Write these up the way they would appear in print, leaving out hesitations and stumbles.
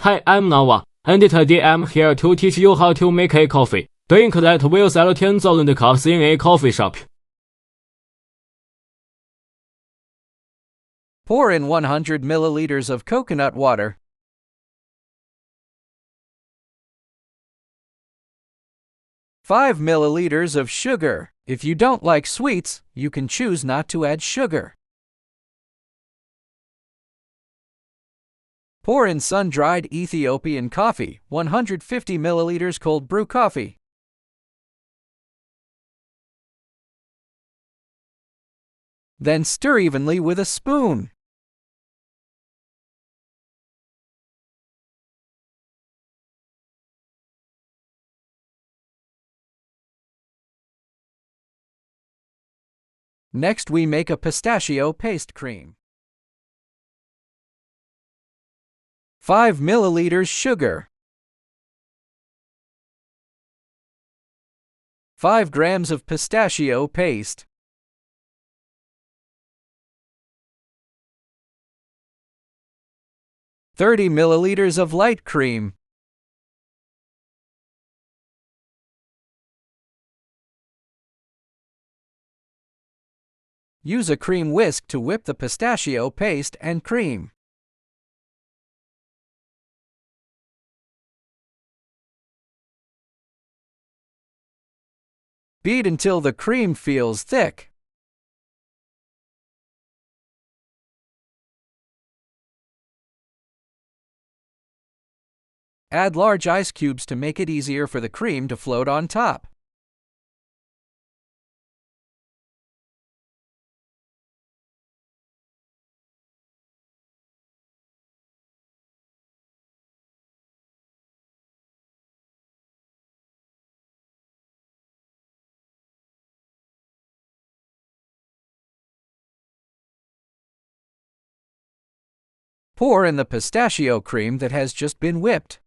Hi, I'm Noah, and today I'm here to teach you how to make a coffee. Drink that will sell 10,000 cups in a coffee shop. Pour in 100 milliliters of coconut water. Five milliliters of sugar. If you don't like sweets, you can choose not to add sugar. Pour in sun-dried Ethiopian coffee, 150 milliliters cold brew coffee. Then stir evenly with a spoon. Next, we make a pistachio paste cream. 5 milliliters sugar. 5 grams of pistachio paste. 30 milliliters of light cream. Use a cream whisk to whip the pistachio paste and cream. Beat until the cream feels thick. Add large ice cubes to make it easier for the cream to float on top. Pour in the pistachio cream that has just been whipped.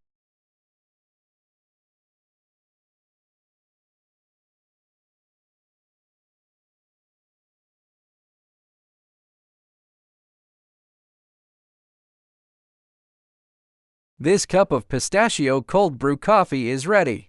This cup of pistachio cold brew coffee is ready.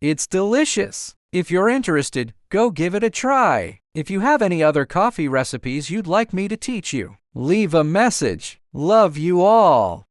It's delicious! If you're interested, go give it a try. If you have any other coffee recipes you'd like me to teach you, leave a message. Love you all!